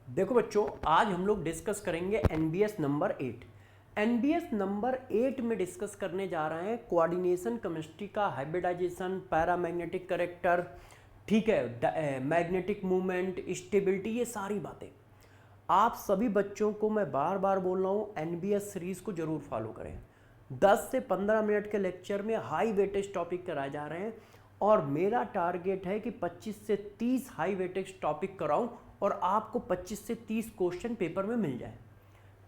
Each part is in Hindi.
देखो बच्चों, आज हम लोग डिस्कस करेंगे एनबीएस नंबर 8। एनबीएस नंबर 8 में डिस्कस करने जा रहे हैं कोऑर्डिनेशन केमिस्ट्री का, हाइब्रिडाइजेशन, पैरामैग्नेटिक करेक्टर, ठीक है, मैग्नेटिक मूवमेंट, स्टेबिलिटी, ये सारी बातें। आप सभी बच्चों को मैं बार बार बोल रहा हूँ, एनबीएस सीरीज को जरूर फॉलो करें। 10 से 15 मिनट के लेक्चर में हाई वेटेज टॉपिक कराए जा रहे हैं और मेरा टारगेट है कि 25 से 30 हाई वेटेज टॉपिक कराऊं और आपको 25 से 30 क्वेश्चन पेपर में मिल जाए।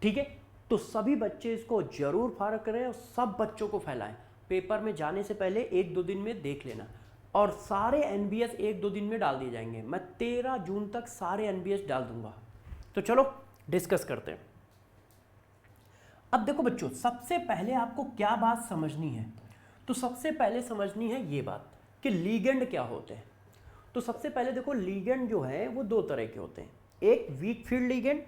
ठीक है, तो सभी बच्चे इसको जरूर फॉलो करें और सब बच्चों को फैलाएं। पेपर में जाने से पहले 1-2 दिन में देख लेना और सारे एनबीएस 1-2 दिन में डाल दिए जाएंगे। मैं 13 जून तक सारे एनबीएस डाल दूंगा। तो चलो डिस्कस करते हैं। अब देखो बच्चों, सबसे पहले आपको क्या बात समझनी है, तो सबसे पहले समझनी है ये बात कि लीगेंड क्या होते हैं। तो सबसे पहले देखो, लीगेंड जो है वो दो तरह के होते हैं। एक वीक फील्ड लीगेंड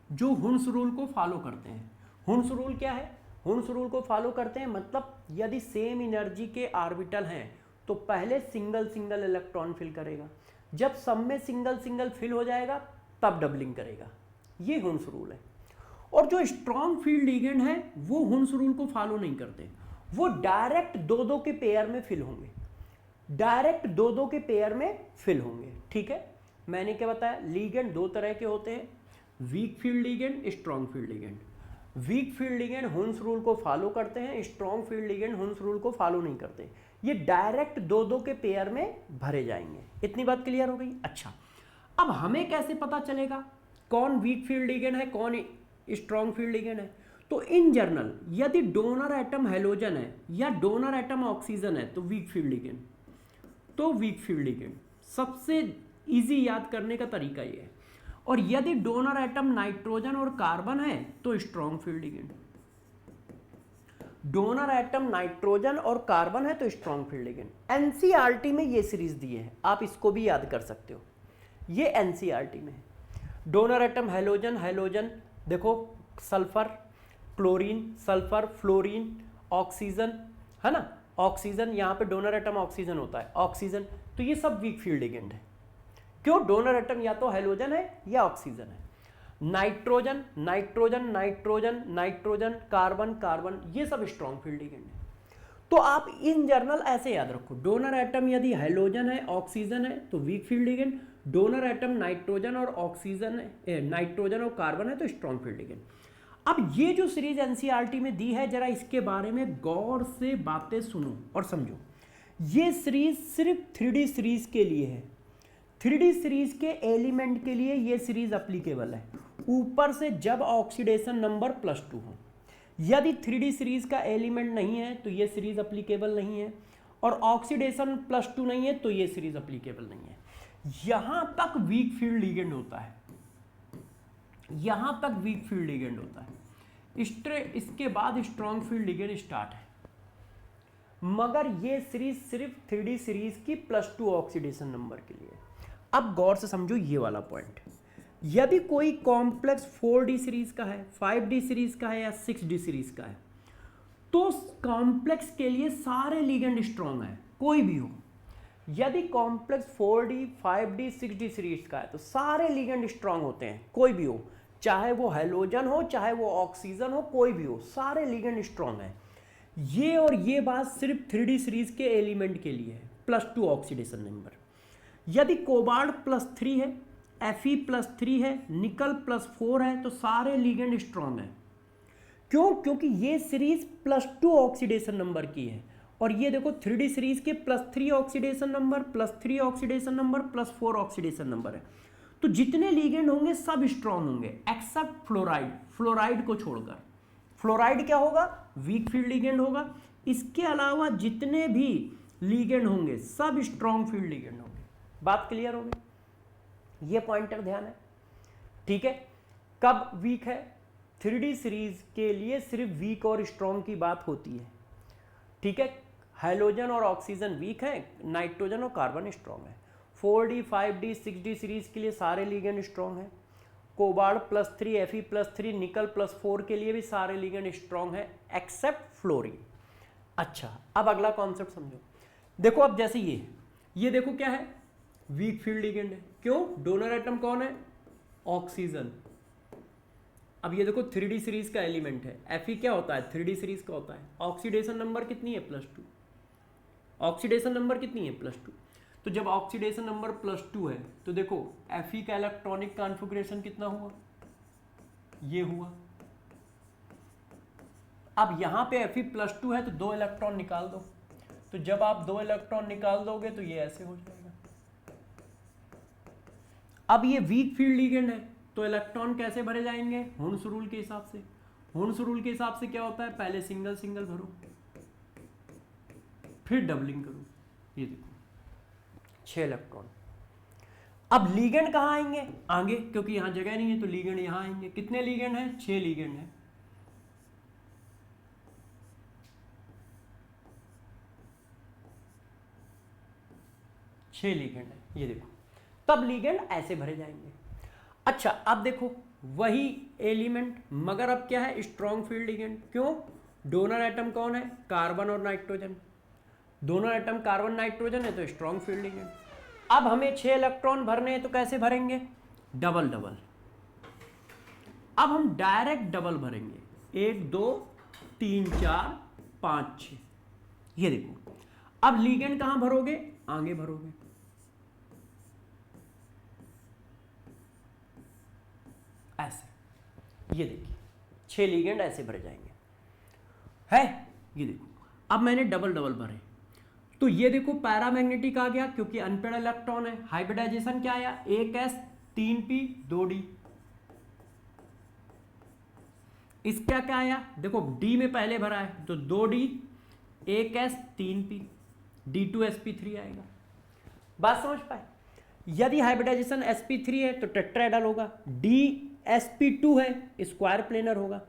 जो हुन्स रूल को फॉलो करते हैं। हुन्स रूल क्या है? हुन्स रूल को फॉलो करते हैं मतलब यदि सेम एनर्जी के ऑर्बिटल हैं तो पहले सिंगल सिंगल इलेक्ट्रॉन फिल करेगा, जब सब में सिंगल सिंगल फिल हो जाएगा तब डबलिंग करेगा। ये हुन्स रूल है। और जो स्ट्रॉन्ग फील्ड लीगेंड है वो हुन्स रूल को फॉलो नहीं करते, वो डायरेक्ट दो दो के पेयर में फिल होंगे, डायरेक्ट दो दो के पेयर में फिल होंगे। ठीक है, मैंने क्या बताया? लीगेंड दो तरह के होते हैं, weak field ligand, strong field ligand. Weak field ligand Hund's rule को फॉलो करते हैं, strong field ligand Hund's rule को फॉलो नहीं करते। ये डायरेक्ट दो दो के पेयर में भरे जाएंगे। इतनी बात क्लियर हो गई? अच्छा, अब हमें कैसे पता चलेगा कौन वीक फील्ड लीगेंड है, कौन स्ट्रॉन्ग फील्ड लिगेंड है? तो इन जनरल यदि डोनर एटम हेलोजन है या डोनर एटम ऑक्सीजन है तो वीक फील्ड लिगेंड। तो वीक फील्ड लिगेंड सबसे इजी याद करने का तरीका ये है। और यदि डोनर एटम नाइट्रोजन और कार्बन है तो strong field ligand. Donor atom nitrogen और कार्बन है तो स्ट्रॉन्ग फील्ड लिगेंड। एनसीईआरटी में ये सीरीज दी है, आप इसको भी याद कर सकते हो, ये एनसीईआरटी में है। डोनर एटम हेलोजन, हेलोजन देखो sulphur, chlorine, sulphur, fluorine, oxygen, है ना, ऑक्सीजन, यहाँ पे डोनर एटम ऑक्सीजन होता है, ऑक्सीजन। तो ये सब वीक फील्ड लिगेंड है। क्यों? डोनर एटम या तो हेलोजन है या ऑक्सीजन है। Nitrogen, nitrogen, nitrogen, nitrogen, carbon, carbon, ये सब स्ट्रॉन्ग फील्ड लिगेंड है। तो आप इन जर्नल ऐसे याद रखो, डोनर एटम यदि हेलोजन है, ऑक्सीजन है तो weak field ligand. Donor atom nitrogen और ऑक्सीजन है, नाइट्रोजन और कार्बन है तो स्ट्रॉन्ग फील्ड लिगेंड। अब ये जो सीरीज एनसीईआरटी में दी है, जरा इसके बारे में गौर से बातें सुनो और समझो। ये सीरीज सिर्फ 3D सीरीज के लिए है। 3D सीरीज के एलिमेंट के लिए ये सीरीज अप्लीकेबल है। ऊपर से जब ऑक्सीडेशन नंबर +2 हो, यदि 3D सीरीज का एलिमेंट नहीं है तो ये सीरीज अप्लीकेबल नहीं है, और ऑक्सीडेशन +2 नहीं है तो ये सीरीज अप्लीकेबल नहीं है। यहां तक वीक फील्ड लिगेंड होता है, यहां तक वीक फील्ड लिगेंड होता है। इसके बाद स्ट्रॉन्ग फील्ड लिगेंड स्टार्ट है। मगर ये सीरीज सिर्फ 3D सीरीज की +2 ऑक्सीडेशन नंबर के लिए। अब गौर से समझो ये वाला पॉइंट, यदि कोई कॉम्प्लेक्स 4D सीरीज का है, 5D सीरीज का है या 6D सीरीज का है, तो कॉम्प्लेक्स के लिए सारे लिगेंड स्ट्रॉन्ग है, कोई भी हो। यदि complex 4D, 5D, 6D series का है तो सारे लिगेंड स्ट्रॉन्ग होते हैं, कोई भी हो, चाहे वो हेलोजन हो, चाहे वो ऑक्सीजन हो, कोई भी हो, सारे लिगेंड स्ट्रॉन्ग है। ये और ये बात सिर्फ 3D सीरीज के एलिमेंट के लिए है, +2 ऑक्सीडेशन नंबर। यदि कोबाल्ट +3 है, Fe+3 है, निकल +4 है तो सारे लिगेंड स्ट्रॉन्ग है। क्यों? क्योंकि ये सीरीज +2 ऑक्सीडेशन नंबर की है। और ये देखो 3D सीरीज के +3 oxidation number, +3 oxidation number, +4 oxidation number है। तो जितने लिगेंड होंगे सब स्ट्रॉन्ग होंगे एक्सेप्ट फ्लोराइड, फ्लोराइड को छोड़कर। फ्लोराइड क्या होगा? वीक फील्ड लिगेंड होगा। इसके अलावा जितने भी लिगेंड होंगे सब स्ट्रॉन्ग फील्ड लिगेंड होंगे। बात क्लियर हो गई? ये पॉइंटर ध्यान है, ठीक है। कब वीक है? 3D सीरीज के लिए सिर्फ वीक और स्ट्रॉन्ग की बात होती है, ठीक है। हाइड्रोजन और ऑक्सीजन वीक है, नाइट्रोजन और कार्बन स्ट्रॉन्ग है। 4D, 5D, 6D सीरीज के लिए सारे लिगेंड स्ट्रॉन्ग है। कोबाल्ट +3, Fe+3, निकल +4 के लिए भी सारे लिगेंड स्ट्रॉन्ग है एक्सेप्ट फ्लोरीन। अच्छा, अब अगला कॉन्सेप्ट समझो। देखो अब जैसे ये देखो क्या है? वीक फील्ड लिगेंड है। क्यों? डोनर एटम कौन है? ऑक्सीजन। अब ये देखो 3D सीरीज का एलिमेंट है, Fe क्या होता है 3D सीरीज का होता है। ऑक्सीडेशन नंबर कितनी है +2, ऑक्सीडेशन नंबर कितनी है +2। तो जब ऑक्सीडेशन नंबर +2 है तो देखो Fe का इलेक्ट्रॉनिक कॉन्फ़िगरेशन कितना हुआ, ये हुआ। अब यहाँ पे Fe +2 है तो 2 इलेक्ट्रॉन निकाल दो, तो जब आप 2 इलेक्ट्रॉन निकाल दोगे तो ये ऐसे हो जाएगा। अब ये वीक फील्ड लिगेंड है तो इलेक्ट्रॉन कैसे भरे जाएंगे, हुर्न्स रूल के हिसाब से। हुर्न्स रूल के हिसाब से क्या होता है, पहले सिंगल सिंगल भरो फिर डबलिंग करो। ये देखो 6 इलेक्ट्रॉन। अब लिगेंड कहाँ आएंगे, आगे, क्योंकि यहाँ जगह नहीं है तो लिगेंड यहाँ आएंगे। कितने लिगेंड हैं, 6 लिगेंड है। लिगेंड है, ये देखो। तब लिगेंड ऐसे भरे जाएंगे। अच्छा अब देखो वही एलिमेंट मगर अब क्या है, स्ट्रॉन्ग फील्ड लिगेंड। क्यों, डोनर एटम कौन है, कार्बन और nitrogen. Donor atom carbon nitrogen है तो स्ट्रॉन्ग फील्ड लिगेंड। अब हमें 6 इलेक्ट्रॉन भरने हैं तो कैसे भरेंगे, डबल डबल। अब हम डायरेक्ट डबल भरेंगे, 1 2 3 4 5 6। ये देखो अब लिगेंड कहां भरोगे, आगे भरोगे। ऐसे, ये देखिए 6 लिगेंड ऐसे भरे जाएंगे, है। ये देखो अब मैंने डबल डबल भरे तो ये देखो पैरामैग्नेटिक आ गया क्योंकि अनपेड इलेक्ट्रॉन है। हाइब्रिडाइजेशन क्या आया, 1s 3p 2d। इसका क्या आया, देखो d में पहले भरा है तो 2d 1s 3p d2sp3 आएगा। बात समझ पाए। यदि हाइब्रिडाइजेशन sp3 है तो टेट्राहेड्रल होगा, dsp2 है स्क्वायर प्लेनर होगा।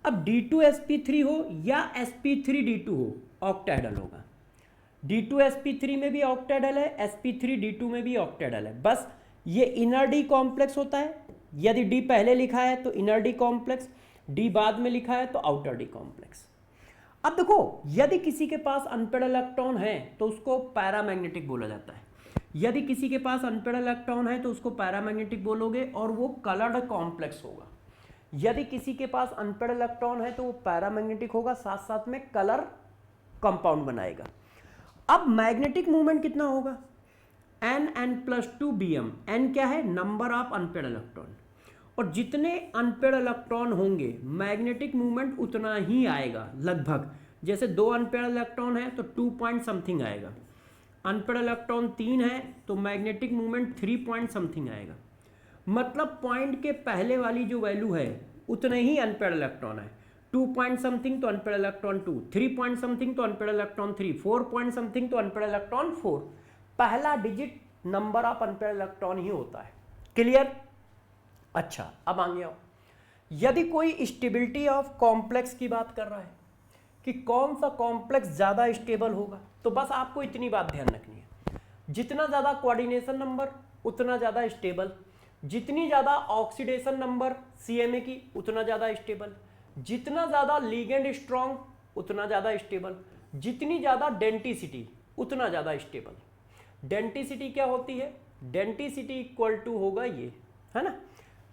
अब d2sp3 हो या sp3d2 हो, ऑक्टाहेड्रल होगा। d2sp3 में भी ऑक्टाहेड्रल है, sp3d2 में भी ऑक्टाहेड्रल है। बस ये इनर डी कॉम्प्लेक्स होता है, यदि d पहले लिखा है तो इनर डी कॉम्प्लेक्स, d बाद में लिखा है तो आउटर डी कॉम्प्लेक्स। अब देखो यदि किसी के पास अनपेड इलेक्ट्रॉन है तो उसको पैरामैग्नेटिक बोला जाता है। यदि किसी के पास अनपेड इलेक्ट्रॉन है तो उसको पैरामैग्नेटिक बोलोगे और वो कलर्ड कॉम्प्लेक्स होगा। यदि किसी के पास अनपेड इलेक्ट्रॉन है तो वो पैरामैग्नेटिक होगा, साथ साथ में कलर कंपाउंड बनाएगा। अब मैग्नेटिक मूवमेंट कितना होगा, n+2 bm। n क्या है, नंबर ऑफ अनपेड इलेक्ट्रॉन, और जितने अनपेड इलेक्ट्रॉन होंगे मैग्नेटिक मूवमेंट उतना ही आएगा लगभग। जैसे 2 अनपेड इलेक्ट्रॉन है तो 2 पॉइंट समथिंग आएगा, अनपेड इलेक्ट्रॉन 3 है तो मैग्नेटिक मूवमेंट 3 पॉइंट समथिंग आएगा। मतलब पॉइंट के पहले वाली जो वैल्यू है उतने ही अनपेड इलेक्ट्रॉन है। 2 पॉइंट समथिंग तो अनपेड इलेक्ट्रॉन 2, 3 पॉइंट समथिंग तो अनपेड इलेक्ट्रॉन 3, 4 पॉइंट समथिंग तो अनपेड इलेक्ट्रॉन 4। पहला digit number of unpaired electron ही होता है। क्लियर। अच्छा अब आगे आओ। यदि कोई स्टेबिलिटी ऑफ कॉम्प्लेक्स की बात कर रहा है कि कौन सा कॉम्प्लेक्स ज्यादा स्टेबल होगा, तो बस आपको इतनी बात ध्यान रखनी है, जितना ज्यादा कोऑर्डिनेशन नंबर उतना ज्यादा स्टेबल, जितनी ज्यादा ऑक्सीडेशन नंबर CMA की उतना ज्यादा स्टेबल, जितना ज्यादा लिगेंड स्ट्रॉन्ग उतना ज्यादा स्टेबल, जितनी ज्यादा डेंटिसिटी उतना ज्यादा स्टेबल। डेंटिसिटी क्या होती है, डेंटिसिटी इक्वल टू होगा ये, है ना,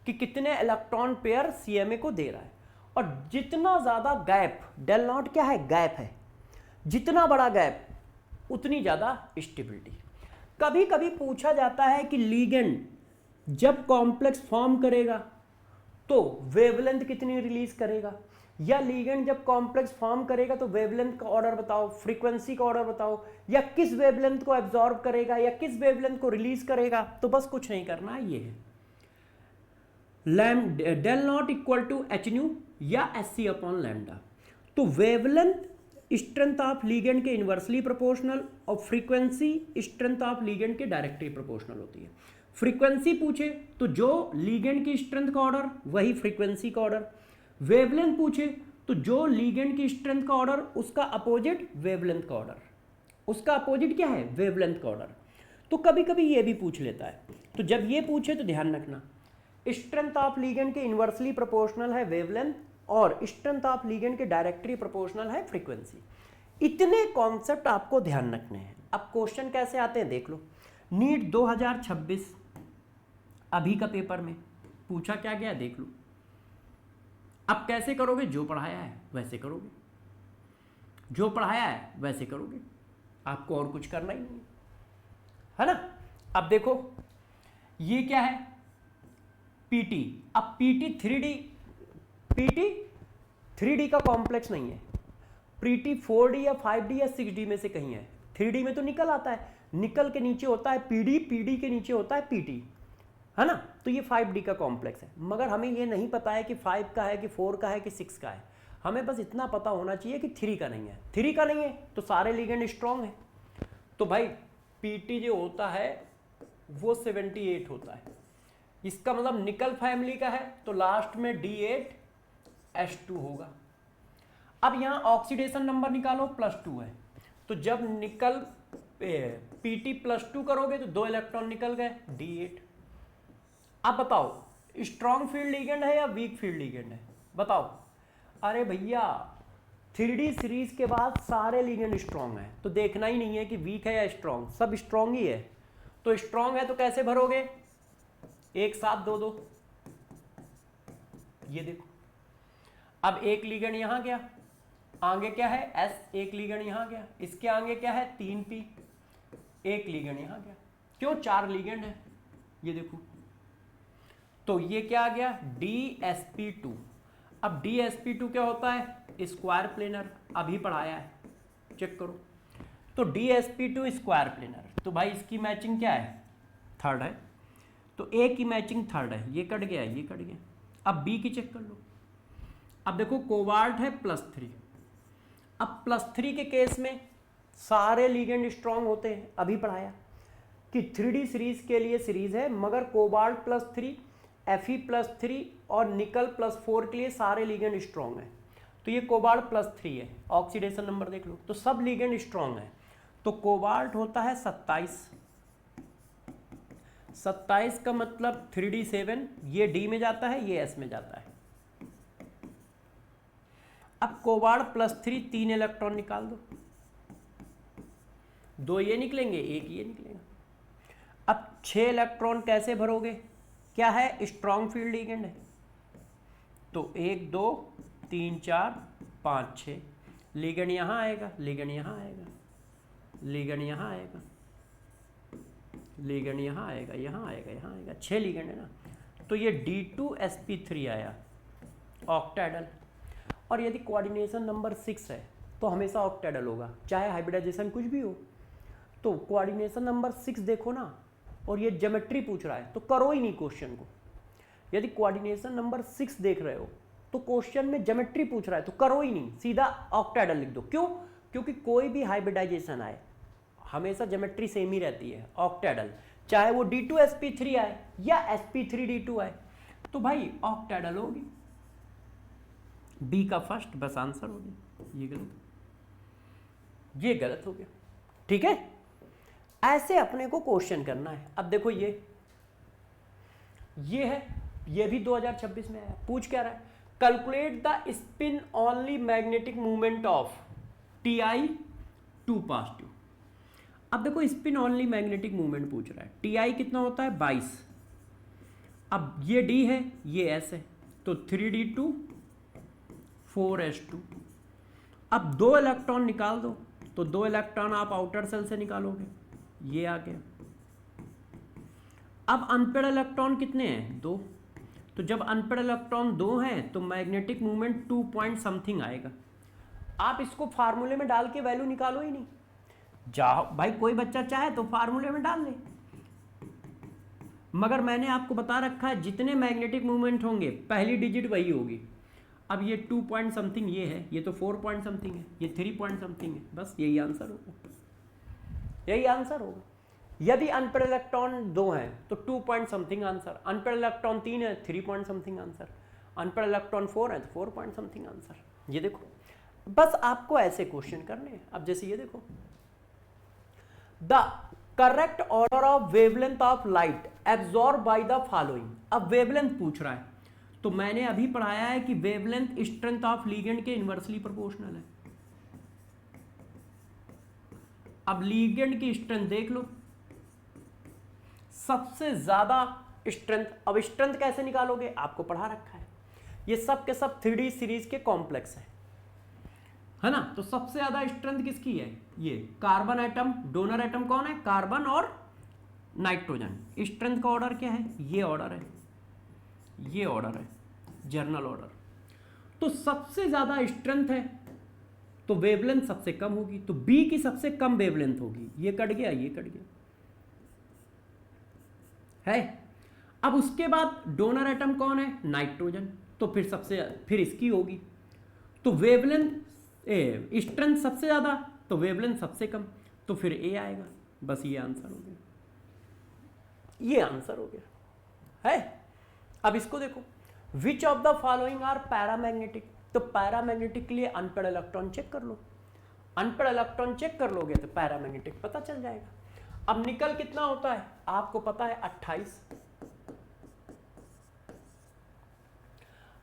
कि कितने इलेक्ट्रॉन पेयर CMA को दे रहा है। और जितना ज्यादा गैप, डेल नॉट क्या है, गैप है, जितना बड़ा गैप उतनी ज्यादा स्टेबिलिटी। कभी कभी पूछा जाता है कि लिगेंड जब कॉम्प्लेक्स फॉर्म करेगा तो वेवलेंथ कितनी रिलीज करेगा, या लिगेंड जब कॉम्प्लेक्स फॉर्म करेगा तो वेवलेंथ का ऑर्डर बताओ, फ्रीक्वेंसी का ऑर्डर बताओ, या किस वेवलेंथ को एब्जॉर्ब करेगा या किस वेवलेंथ को रिलीज करेगा। तो बस कुछ नहीं करना है, ये है del not equal to H nu या SC अपॉन लैम्डा। तो वेवलेंथ स्ट्रेंथ ऑफ लिगेंड के इन्वर्सली प्रोपोर्शनल और फ्रीक्वेंसी स्ट्रेंथ ऑफ लिगेंड के डायरेक्टली प्रोपोर्शनल होती है। फ्रीक्वेंसी पूछे तो जो लिगेंड की स्ट्रेंथ का ऑर्डर वही फ्रीक्वेंसी का ऑर्डर, वेवलेंथ पूछे तो जो लिगेंड की स्ट्रेंथ का ऑर्डर उसका अपोजिट वेवलेंथ का ऑर्डर, उसका अपोजिट क्या है, वेवलेंथ का ऑर्डर। तो कभी कभी ये भी पूछ लेता है, तो जब ये पूछे तो ध्यान रखना स्ट्रेंथ ऑफ लिगेंड के इन्वर्सली प्रोपोर्शनल है वेवलेंथ और स्ट्रेंथ ऑफ लिगेंड के डायरेक्टली प्रोपोर्शनल है फ्रीक्वेंसी। इतने कॉन्सेप्ट आपको ध्यान रखने हैं। अब क्वेश्चन कैसे आते हैं देख लो। नीट 2026 अभी का पेपर में पूछा क्या गया देख लो। अब कैसे करोगे, जो पढ़ाया है वैसे करोगे, जो पढ़ाया है वैसे करोगे, आपको और कुछ करना ही नहीं है ना। अब देखो ये क्या है, पीटी। अब पीटी 3D का कॉम्प्लेक्स नहीं है, पीटी 4D या 5D या 6D में से कहीं है। 3D में तो निकल आता है, निकल के नीचे होता है पीडी, पीडी के नीचे होता है पीटी, है ना। तो ये 5D का कॉम्प्लेक्स है, मगर हमें ये नहीं पता है कि 5 का है कि 4 का है कि 6 का है। हमें बस इतना पता होना चाहिए कि 3 का नहीं है। 3 का नहीं है तो सारे लिगेंड स्ट्रॉन्ग है। तो भाई पीटी जो होता है वो 78 होता है, इसका मतलब निकल फैमिली का है तो लास्ट में D8H2 होगा। अब यहाँ ऑक्सीडेशन नंबर निकालो, +2 है, तो जब निकल पीटी +2 करोगे तो 2 इलेक्ट्रॉन निकल गए, D8। अब बताओ स्ट्रॉन्ग फील्ड लिगेंड है या वीक फील्ड लिगेंड है, बताओ। अरे भैया 3D सीरीज के बाद सारे लिगेंड स्ट्रॉन्ग है, तो देखना ही नहीं है कि वीक है या स्ट्रॉन्ग, सब स्ट्रॉन्ग ही है। तो स्ट्रॉन्ग है तो कैसे भरोगे, एक साथ 2 2, ये देखो। अब एक लिगेंड यहां गया, आगे क्या है S, एक लिगेंड यहां गया, इसके आगे क्या है 3P, एक लिगेंड यहां गया, क्यों 4 लिगेंड है, ये देखो। तो ये क्या आ गया DsP2। अब DsP2 क्या होता है, स्क्वायर प्लेनर, अभी पढ़ाया है, चेक करो। तो DsP2 स्क्वायर प्लेनर, तो भाई इसकी मैचिंग क्या है, 3rd है, तो A की मैचिंग 3rd है, ये कट गया, ये कट गया। अब B की चेक कर लो। अब देखो कोबाल्ट है +3, अब +3 के केस में सारे लिगेंड स्ट्रॉन्ग होते हैं, अभी पढ़ाया कि 3D सीरीज के लिए सीरीज है, मगर कोबाल्ट +3, Fe+3 और निकल +4 के लिए सारे लिगेंड स्ट्रॉन्ग है। तो ये कोबाल्ट +3 है, ऑक्सीडेशन नंबर देख लो, तो सब लिगेंड स्ट्रॉन्ग है। तो कोबाल्ट होता है 27 का मतलब 3D7, ये D में जाता है, ये S में जाता है। अब कोबाल्ट +3 3 इलेक्ट्रॉन निकाल दो, 2 ये निकलेंगे, 1 ये निकलेगा। अब 6 इलेक्ट्रॉन कैसे भरोगे, क्या है स्ट्रॉन्ग फील्ड लिगेंड है, तो 1 2 3 4 5 6 लिगेंड यहाँ आएगा, लिगेंड यहाँ आएगा, लिगेंड यहाँ आएगा, लिगेंड यहाँ आएगा, यहाँ आएगा, यहाँ आएगा, 6 लिगेंड है ना। तो ये D2sp3 आया ऑक्टेडल। और यदि कोऑर्डिनेशन नंबर 6 है तो हमेशा ऑक्टेडल होगा, चाहे हाइब्रिडाइजेशन कुछ भी हो। तो कोऑर्डिनेशन नंबर 6 देखो ना, और ये ज्योमेट्री पूछ रहा है तो करो ही नहीं क्वेश्चन को। यदि कोऑर्डिनेशन नंबर 6 देख रहे हो तो क्वेश्चन में ज्योमेट्री पूछ रहा है तो करो ही नहीं, सीधा ऑक्टेडल लिख दो। क्यों, क्योंकि कोई भी हाइब्रिडाइजेशन आए हमेशा ज्योमेट्री सेम ही रहती है, ऑक्टेडल, चाहे वो D2sp3 आए या sp3d2 आए, तो भाई ऑक्टेडल होगी। बी का फर्स्ट बस आंसर हो गया, ये गलत, ये गलत हो गया, ठीक है। ऐसे अपने को क्वेश्चन करना है। अब देखो ये है, ये भी 2026 में आया, पूछ क्या रहा है, calculate the spin only magnetic movement of Ti2 positive. अब देखो स्पिन ओनली मैग्नेटिक मूवमेंट पूछ रहा है, Ti कितना होता है 22, अब ये D है ये S है, तो 3D2 4S2। अब 2 इलेक्ट्रॉन निकाल दो, तो 2 इलेक्ट्रॉन आप आउटर सेल से निकालोगे, ये आ गया। अब अनपेड इलेक्ट्रॉन कितने हैं 2, तो जब अनपेड इलेक्ट्रॉन 2 हैं तो मैग्नेटिक मूवमेंट 2 पॉइंट समथिंग आएगा। आप इसको फार्मूले में डाल के वैल्यू निकालो ही नहीं, जाओ भाई कोई बच्चा चाहे तो फार्मूले में डाल ले, मगर मैंने आपको बता रखा है जितने मैग्नेटिक मूवमेंट होंगे पहली डिजिट वही होगी। अब ये 2 पॉइंट समथिंग ये है, ये तो 4 पॉइंट समथिंग है, ये 3 पॉइंट समथिंग है, बस यही आंसर होगा, यही आंसर होगा। यदि अनपेड इलेक्ट्रॉन 2 हैं तो 2 point something answer, unpaid electron 3 है 3 point something answer, unpaid electron 4 है तो 4 पॉइंट समथिंग आंसर। ये देखो, बस आपको ऐसे क्वेश्चन करने हैं। अब जैसे ये देखो, the correct order of wavelength of light absorb by the following. अब वेवलेंथ पूछ रहा है, तो मैंने अभी पढ़ाया है कि वेवलेंथ स्ट्रेंथ ऑफ लिगेंड के इनवर्सली प्रोपोर्शनल है। अब लिगेंड की स्ट्रेंथ देख लो, सबसे ज्यादा स्ट्रेंथ। अब स्ट्रेंथ कैसे निकालोगे, आपको पढ़ा रखा है। ये सब के सब 3D सीरीज के कॉम्प्लेक्स है ना। तो सबसे ज्यादा स्ट्रेंथ किसकी है, ये कार्बन एटम, डोनर एटम कौन है, कार्बन और नाइट्रोजन। स्ट्रेंथ का ऑर्डर क्या है, ये ऑर्डर है, ये ऑर्डर है, जर्नल ऑर्डर। तो सबसे ज्यादा स्ट्रेंथ है तो वेवलेंथ सबसे कम होगी, तो बी की सबसे कम वेवलेंथ होगी। ये कट गया, ये कट गया है। अब उसके बाद डोनर एटम कौन है, नाइट्रोजन, तो फिर इसकी होगी। तो वेवलेंथ स्ट्रेंथ सबसे ज्यादा तो वेवलेंथ सबसे कम, तो फिर ए आएगा। बस ये आंसर हो गया, ये आंसर हो गया है। अब इसको देखो, which of the following are paramagnetic. तो पैरामैग्नेटिक के लिए अनपेड इलेक्ट्रॉन चेक कर लो, अनपेड इलेक्ट्रॉन चेक कर लोगे तो पैरामैग्नेटिक पता चल जाएगा। अब निकल कितना होता है आपको पता है, 28।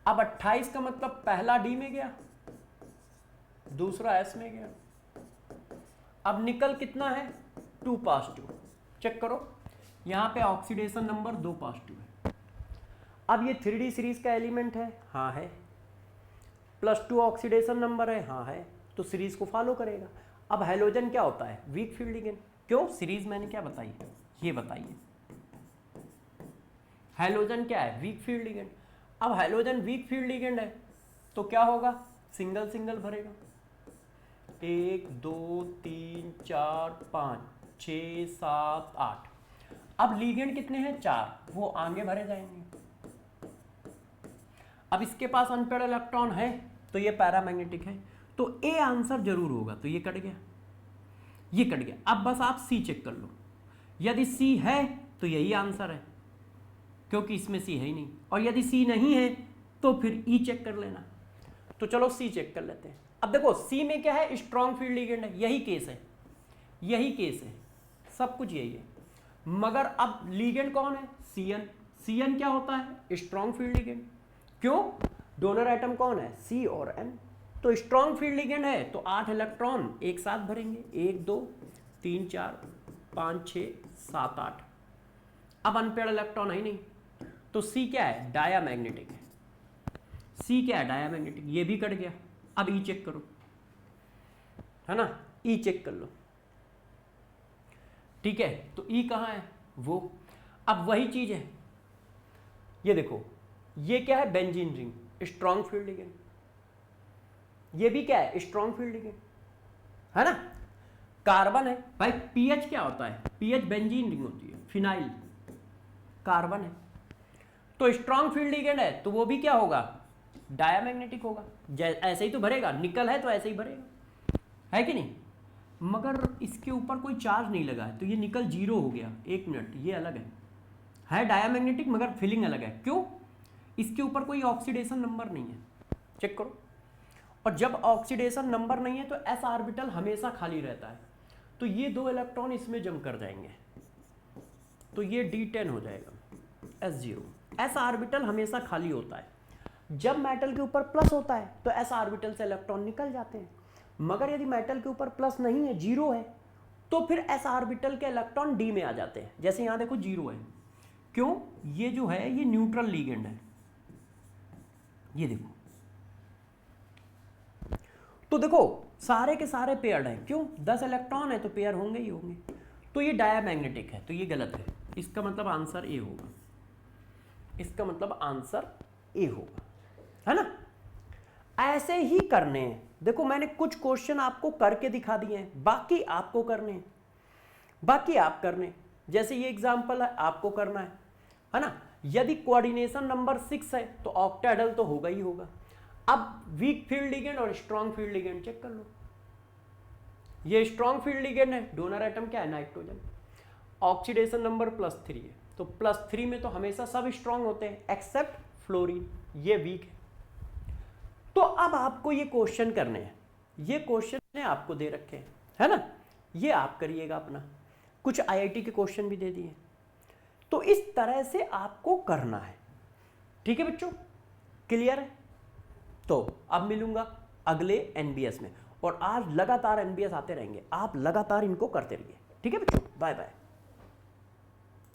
अब 28 का मतलब पहला डी में गया, दूसरा एस में गया। अब निकल कितना है, 2 पॉजिटिव। चेक करो, यहां पे ऑक्सीडेशन नंबर 2 पॉजिटिव है। अब ये 3D सीरीज का एलिमेंट है, हाँ है, +2 ऑक्सीडेशन नंबर है, हाँ है, तो सीरीज को फॉलो करेगा। अब हैलोजन क्या होता है, वीक फील्ड लिगेंड। क्यों, सीरीज मैंने क्या बताई, ये बताइए, हैलोजन क्या है, वीक फील्ड लिगेंड। अब हैलोजन वीक फील्ड लिगेंड है तो क्या होगा, सिंगल सिंगल भरेगा, 1 2 3 4 5 6 7 8। अब लिगेंड कितने हैं, 4, वो आगे भरे जाएंगे। अब इसके पास अनपेड इलेक्ट्रॉन है तो ये पैरामैग्नेटिक है, तो ए आंसर जरूर होगा। तो ये कट गया, ये कट गया। अब बस आप सी चेक कर लो, यदि सी है तो यही आंसर है, क्योंकि इसमें सी है ही नहीं, और यदि सी नहीं है तो फिर ई चेक कर लेना। तो चलो सी चेक कर लेते हैं। अब देखो सी में क्या है, स्ट्रॉन्ग फील्ड लिगेंड है, यही केस है, यही केस है, सब कुछ यही है। मगर अब लिगेंड कौन है, सीएन। सीएन क्या होता है, स्ट्रॉन्ग फील्ड लिगेंड। क्यों, डोनर एटम कौन है, सी और एन। तो स्ट्रॉन्ग फील्ड लिगेंड है तो 8 इलेक्ट्रॉन एक साथ भरेंगे, 1 2 3 4 5 6 7 8। अब अनपेड इलेक्ट्रॉन है नहीं, तो सी क्या है, डायामैग्नेटिक है। सी क्या है, डायामैग्नेटिक, ये भी कट गया। अब ई चेक करो, है ना, ई चेक कर लो, ठीक है। तो ई कहाँ है, वो। अब वही चीज है, ये देखो, ये क्या है, benzene ring, strong field ligand. ये भी क्या है, स्ट्रॉन्ग फील्ड लिगेंड, है ना। कार्बन है भाई, पीएच क्या होता है, पीएच बेंजीन रिंग होती है, फिनाइल, कार्बन है, तो स्ट्रॉन्ग फील्ड लिगेंड है तो वो भी क्या होगा, डायामैग्नेटिक होगा। ऐसे ही तो भरेगा, निकल है तो ऐसे ही भरेगा, है कि नहीं। मगर इसके ऊपर कोई चार्ज नहीं लगा है तो ये निकल 0 हो गया। 1 मिनट, ये अलग है डायामैग्नेटिक मगर फीलिंग अलग है। क्यों, इसके ऊपर कोई ऑक्सीडेशन नंबर नहीं है, चेक करो। और जब ऑक्सीडेशन नंबर नहीं है तो एस ऑर्बिटल हमेशा खाली रहता है, तो ये 2 इलेक्ट्रॉन इसमें जम कर जाएंगे, तो ये D10 हो जाएगा, S0। एस ऑर्बिटल हमेशा खाली होता है। जब मेटल के ऊपर प्लस होता है तो एस ऑर्बिटल से इलेक्ट्रॉन निकल जाते हैं, मगर यदि मेटल के ऊपर प्लस नहीं है, 0 है, तो फिर एस ऑर्बिटल के इलेक्ट्रॉन डी में आ जाते हैं। जैसे यहाँ देखो 0 है, क्यों, ये जो है ये न्यूट्रल लिगेंड है, ये देखो। तो देखो सारे के सारे पेयर्ड हैं, क्यों, 10 इलेक्ट्रॉन है तो पेयर होंगे ही होंगे। तो ये डायामैग्नेटिक है, तो ये गलत है, इसका मतलब आंसर ए होगा, इसका मतलब आंसर ए होगा, है ना। ऐसे ही करने हैं। देखो मैंने कुछ क्वेश्चन आपको करके दिखा दिए हैं, बाकी आपको करने हैं, बाकी आप करने। जैसे ये एग्जांपल है, आपको करना है ना। यदि कोऑर्डिनेशन नंबर 6 है तो ऑक्टेहेड्रल तो होगा ही होगा। अब वीक फील्ड लिगेंड और स्ट्रॉन्ग फील्ड लिगेंड चेक कर लो। ये स्ट्रॉन्ग फील्ड लिगेंड है, डोनर एटम क्या है, नाइट्रोजन, ऑक्सीडेशन नंबर +3 है, तो +3 में तो हमेशा सब स्ट्रॉन्ग होते हैं एक्सेप्ट फ्लोरीन, ये वीक है। तो अब आपको ये क्वेश्चन करने हैं, ये क्वेश्चन आपको दे रखे हैं, है ना, ये आप करिएगा अपना। कुछ आईआईटी के क्वेश्चन भी दे दिए, तो इस तरह से आपको करना है, ठीक है बच्चों, क्लियर है। तो अब मिलूंगा अगले एनबीएस में, और आज लगातार एनबीएस आते रहेंगे, आप लगातार इनको करते रहिए, ठीक है बच्चों, बाय बाय।